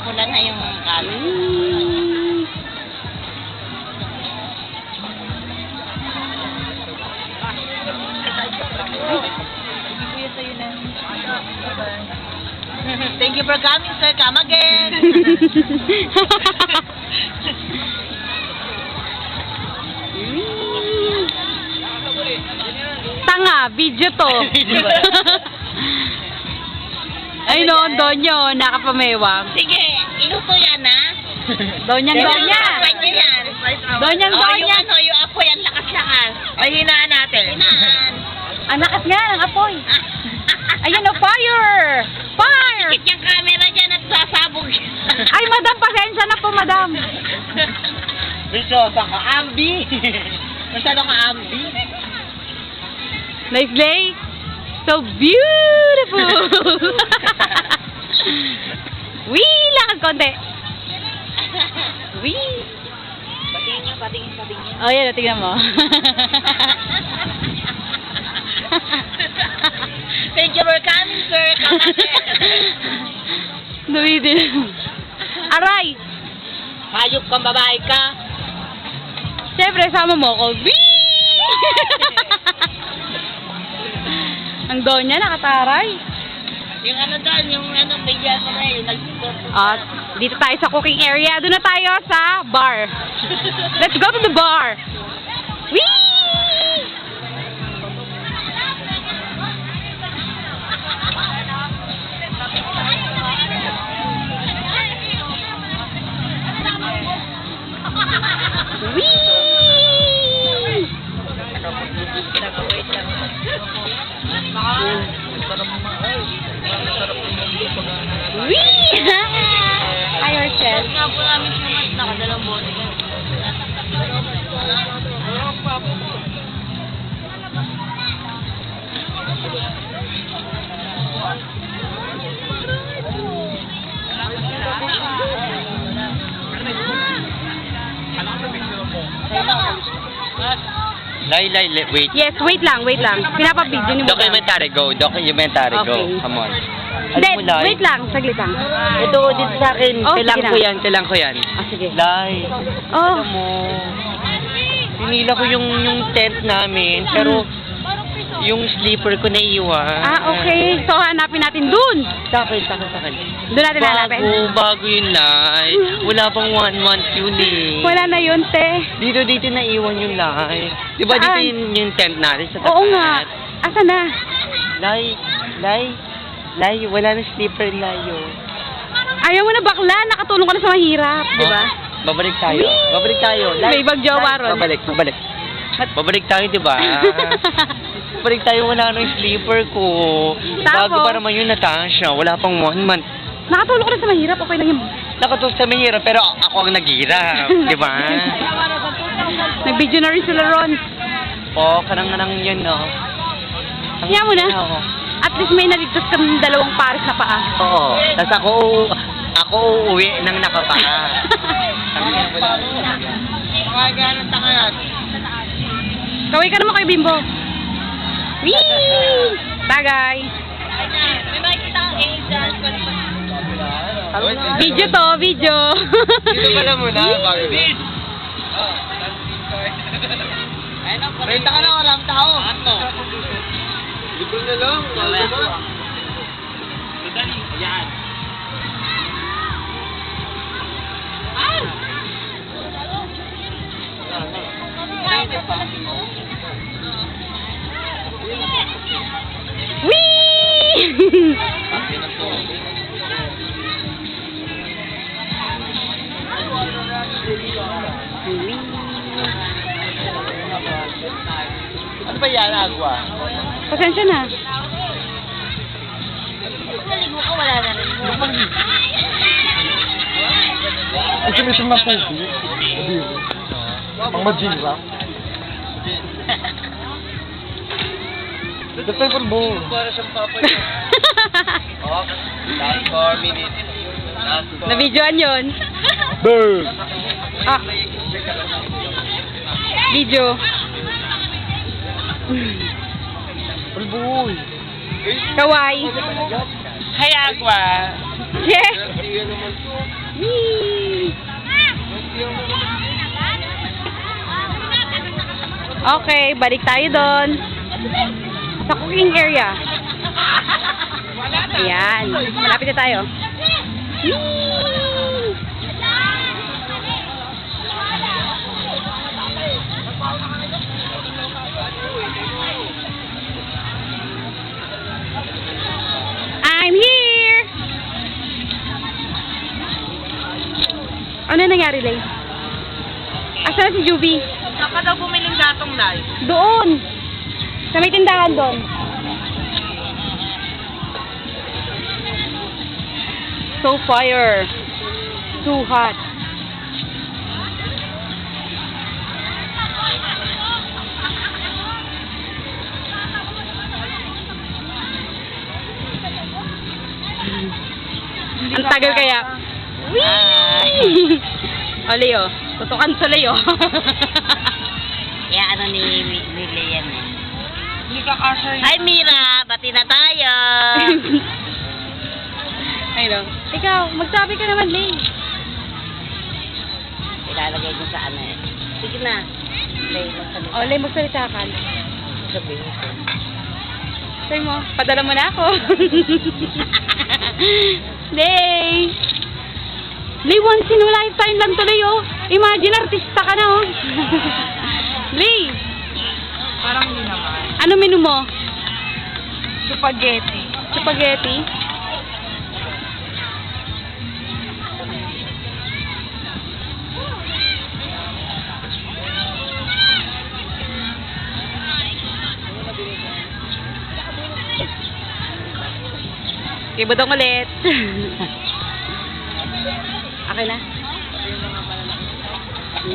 mapula na yung kanin. Thank you for coming, sir. Come again. Tanga, video to. Ay no, Donyo, nakapamewang. Sige, iluto yan, ha? Donyang Donya. Pwede yan. Donyang Donya. Yung apoy, ang lakas-lakas. Ay, hinaan natin. Hinaan. Ang lakas nga, ang apoy. Ayan o, fire! Fire! Sikit yung camera dyan at sasabog. Ay, madam, pasensya na po, madam. Biso, ka-ambi. Masyado ka-ambi. Nice day. So beautiful. Wee! Lakad konti. Wee! Patingin nyo, patingin. Oh, yan, tingnan mo. Thank you for coming, sir. Come again. Dumidin. Aray! Hayop kang babae ka. Siyempre, sama mo ko. Wee! Ang Donya, nakataray. Yung ano doon, yung ano, bigyan ko na yung nag-support. At dito tayo sa cooking area. Doon na tayo sa bar. Let's go to the bar. Wee! Wee! Wee! Hi, Orchel. Nga po namin sumat, nakadalang bote. Wait. Yes, wait lang. Pinapabidyo ni mo. Documentary, go. Documentary, go. Okay. Come on. Hindi, Alam mo, Lai? wait lang. Saglit lang. Ito, dito sa akin. Oh, Kailangan sige ko na. yan, kailangan ko yan. Ah, sige. Lai, Oh. alam mo, pinila ko yung tent namin, pero yung sleeper ko naiwan. Ah, okay. So, hanapin natin dun. Sa akin. Doon natin hanapin. Bago yun, Lai. Wala pang 1 month yun eh. Wala na yun, te. Dito naiwan yung Lai. Di ba dito Saan? yung tent natin sa tapat? Oo nga. Asa na? Lai, wala na sleeper, Lai, yun. Ayaw mo na bakla. Nakatulong ka na sa mahirap. Di ba? Babalik tayo. Whee! May ibang jowa ron. Babalik tayo, di ba? Babalik tayo, wala na yung sleeper ko. Bago Tapos? pa naman yun, Natasha. Wala pang 1 month. Nakatulong ka na sa mahirap. Okay lang yun. Nakatulog sa mahirap, pero ako ang naghirap. Di ba? Nag-video na rin sila ron. Oo, kanang yun, no? Kaya mo na. Oo. At least may naligtas kang dalawang pares na paa. Oo. Tapos ako uuwi ng nakapaa. Mga ganun tangayan. Kaway ka naman kay Bimbo. Whee! Tagay. May makikita kang angels. Video to, video. Dito pala muna, bago. Renta ka na, walang tao. Ano? Libre na lang. Yan. Whee! Ano ba yan, Agua? Pasensya na. Pag naligo ka, wala na rin. Ito na po. Ang majira. The paper bowl. Para siyang papa niya. Oh, last 4 minutes. Na-videoan yun. Bird. Ah. Video. Boy. Kaway. Hi, Agua. Yes! Whee! Okay, balik tayo doon. Sa cooking area. Ayan. Malapit na tayo. Whee! I'm here! Ano nangyari, Lay? Asa na si Juby? Saan ka daw bumiling gatong live? Doon! Sa may tindahan doon. So fire. Too hot. Ang tagal kaya. Whee! O, Leo. Tutukan sa Leo. Kaya ano ni Lilian eh. Hindi ka kasha Hi Mira! Bati na tayo! Ay, no. Ikaw, magsabi ka naman, Lay. Ilalagay ko sa ano eh. Sige na. Lay, magsalita. O, Lay, magsalita ka. Sabihin ko. Say mo, padala mo na ako. Lay! Lay, once in a lifetime lang to, Lay, oh. Imagine, artista ka na, oh. Lay! Parang hindi naman. Ano menu mo? Spaghetti. Spaghetti? Kibodong ulit. Okay na?